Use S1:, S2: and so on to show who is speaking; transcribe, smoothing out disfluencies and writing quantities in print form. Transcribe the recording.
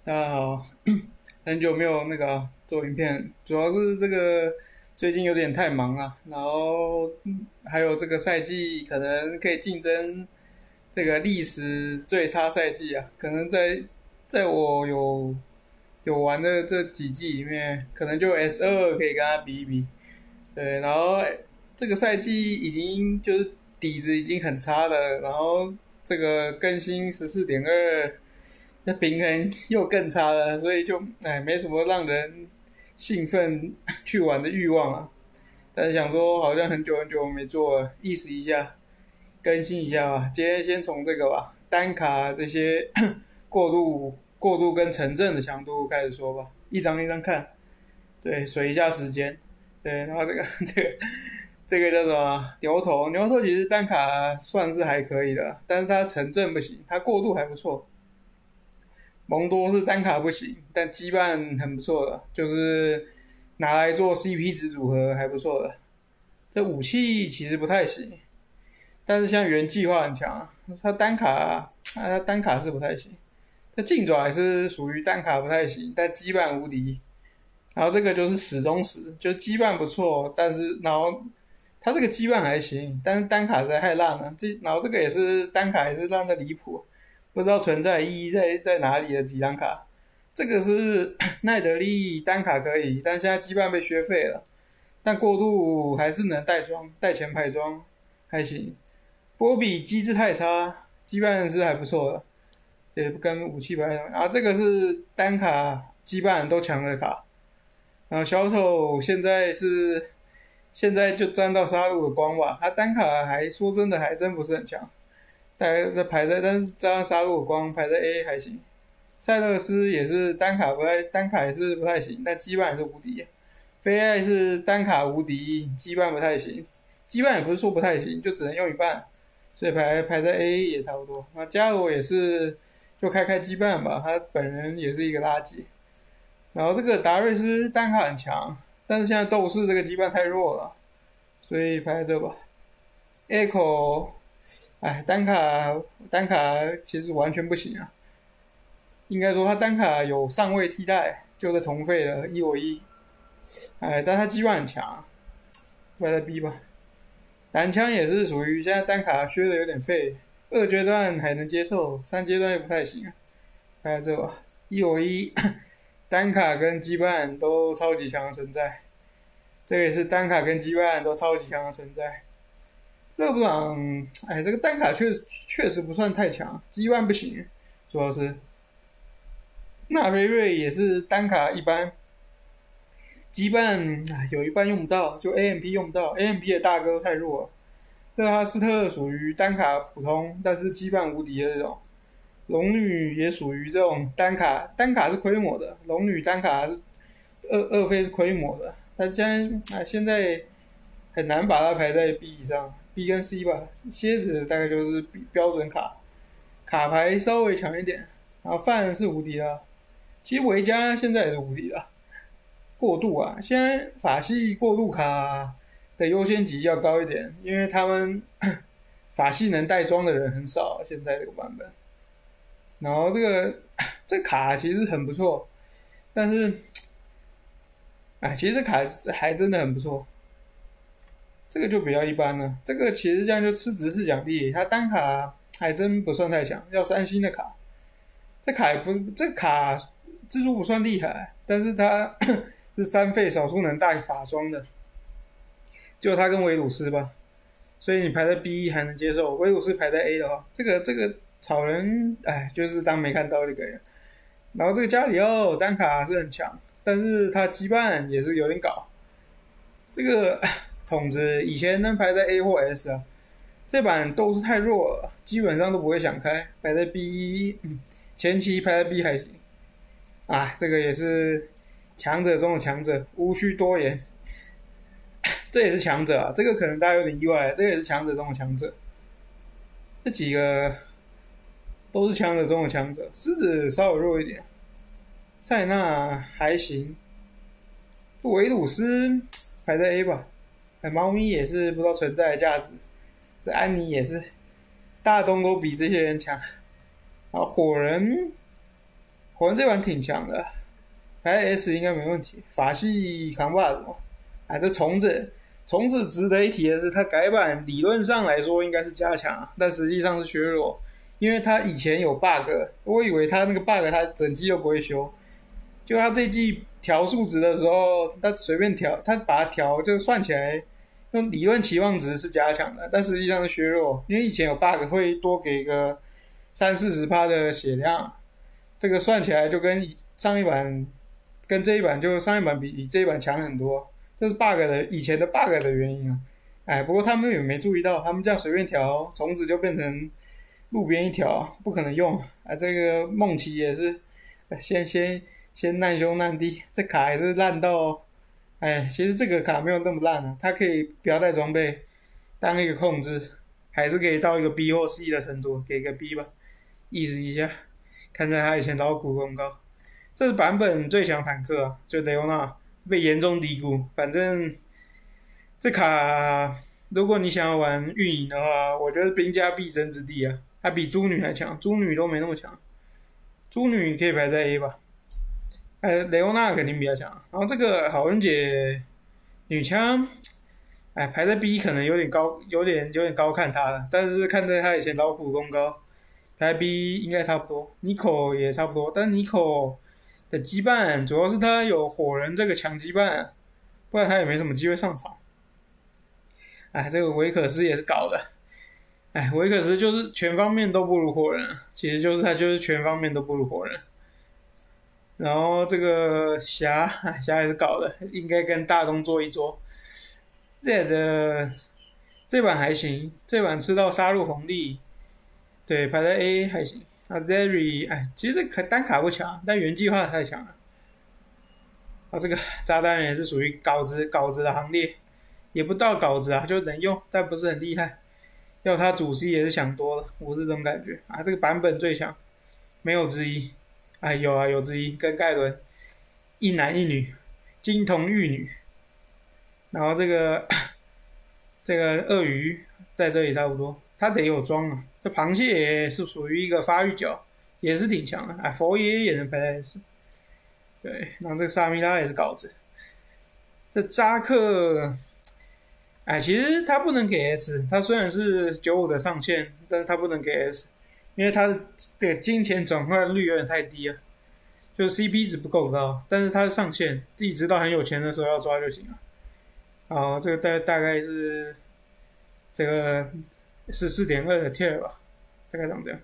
S1: 大家好，很久没有做影片，主要是这个最近有点太忙了，然后还有这个赛季可能可以竞争这个历史最差赛季啊，可能在我有玩的这几季里面，可能就 S2可以跟他比一比，对，然后这个赛季已经就是底子已经很差了，然后这个更新14.2。那平衡又更差了，所以就没什么让人兴奋去玩的欲望啊。但是想说好像很久很久没做了，意思一下，更新一下吧。今天先从这个吧，单卡这些过渡跟城镇的强度开始说吧，一张一张看，对，水一下时间，对，然后这个叫什么牛头？牛头其实单卡算是还可以的，但是它城镇不行，它过渡还不错。蒙多是单卡不行，但羁绊很不错的，就是拿来做 CP 值组合还不错的。这武器其实不太行，但是像原计划很强啊，它单卡是不太行。这劲爪也是属于单卡不太行，但羁绊无敌。然后这个就是始终死，就羁绊不错，但是然后它这个羁绊还行，但是单卡实在太烂了。然后这个也是单卡也是烂的离谱。不知道存在意义在哪里的几张卡，这个是奈德利单卡可以，但现在羁绊被削废了，但过渡还是能带装，带前排装还行。波比机制太差，羁绊是还不错的，也跟武器不太一样。啊，这个是单卡羁绊都强的卡，然后小丑现在就沾到杀戮的光吧，他单卡还说真的还真不是很强。大概在排在，但是加上杀戮光排在 A 还行。塞勒斯也是单卡也是不太行，但羁绊也是无敌。菲艾是单卡无敌，羁绊不太行。羁绊也不是说不太行，就只能用一半，所以排在 A 也差不多。那加罗也是就开羁绊吧，他本人也是一个垃圾。然后这个达瑞斯单卡很强，但是现在斗士这个羁绊太弱了，所以排在这吧。Echo。单卡其实完全不行啊，应该说他单卡有上位替代，就在同费了1v1，但他羁绊很强，排在 B 吧。蓝枪也是属于现在单卡削的有点废，2阶段还能接受，3阶段又不太行啊，排在这吧。1v1单卡跟羁绊都超级强的存在，这个也是单卡跟羁绊都超级强的存在。勒布朗，这个单卡确实不算太强，羁绊不行，主要是纳菲瑞也是单卡一般，羁绊有一半用不到，就 AMP 用不到 ，AMP 的大哥太弱了。勒哈斯特属于单卡普通，但是羁绊无敌的这种。龙女也属于这种单卡是亏模的，龙女单卡是二费是亏模的，他现在很难把它排在 B 以上。B 跟 C 吧，蝎子大概就是标准卡牌稍微强一点，然后范是无敌啦。其实维加现在也是无敌啦。过渡啊，现在法系过渡卡的优先级要高一点，因为他们法系能带装的人很少，现在这个版本。然后这卡其实很不错，但是其实这卡还真的很不错。这个就比较一般了，这个其实这样就吃直视奖励，它单卡还真不算太强，要3星的卡。这卡蜘蛛不算厉害，但是它是3费少数能带法装的，就它跟维鲁斯吧，所以你排在 B 还能接受，维鲁斯排在 A 的话，这个草人就是当没看到就可以了。然后这个加里奥单卡是很强，但是他羁绊也是有点搞，这个。筒子以前能排在 A 或 S 啊，这版都是太弱了，基本上都不会想开，排在 B，前期排在 B 还行。这个也是强者中的强者，无需多言。这也是强者啊，这个可能大家有点意外，这个也是强者中的强者。这几个都是强者中的强者，狮子稍微弱一点，塞纳还行，维鲁斯排在 A 吧。猫咪也是不知道存在的价值，这安妮也是，大东都比这些人强。然后火人火人这版挺强的，排 S 应该没问题。法系扛把子嘛，这虫子值得一提的是，它改版理论上来说应该是加强啊，但实际上是削弱，因为它以前有 bug， 我以为它那个 bug 它整季都不会修，就它这季调数值的时候，它随便调，它把它调就算起来，用理论期望值是加强的，但实际上是削弱，因为以前有 bug 会多给个30-40%的血量，这个算起来就跟上一版跟这一版就上一版比这一版强很多。这是 bug 的以前的 bug 的原因啊，不过他们也没注意到，他们这样随便调，虫子就变成路边一条，不可能用啊。这个梦奇也是，先难兄难弟，这卡也是烂到，其实这个卡没有那么烂啊，它可以不要带装备，当一个控制，还是可以到一个 B 或 C 的程度，给个 B 吧，意思一下，看在他以前劳苦功高。这是版本最强坦克啊，就雷欧娜。被严重低估，反正这卡如果你想要玩运营的话，我觉得兵家必争之地啊，它比猪女还强，猪女都没那么强，猪女可以排在 A 吧，雷欧娜肯定比较强，然后这个好人姐女枪，排在 B 可能有点高看她了，但是看在她以前劳苦功高，排 B 应该差不多，妮可也差不多，但妮可的羁绊主要是他有火人这个强羁绊，不然他也没什么机会上场。这个维可斯也是搞的，维可斯就是全方面都不如火人，其实就是他就是全方面都不如火人。然后这个霞也是搞的，应该跟大东做一桌。这版还行，这版吃到杀戮红利，对，排在 A 还行。Zeri， 其实这单卡不强，但原计划太强了。这个炸弹也是属于稿子的行列，也不到稿子啊，就能用，但不是很厉害。要他主 C 也是想多了，我是这种感觉这个版本最强，没有之一。有之一，跟盖伦一男一女，金童玉女。然后这个鳄鱼在这里差不多。他得有装啊，这螃蟹也是属于一个发育角，也是挺强的佛爷也能排在 S。对，然后这个萨米拉也是稿子。这扎克，其实他不能给 S， 他虽然是95的上限，但是他不能给 S， 因为他的金钱转换率有点太低了，就 CP 值不够高，但是他的上限自己知道很有钱的时候要抓就行了。好，这个大概是这个。14.2的 tier 吧，大概长这样。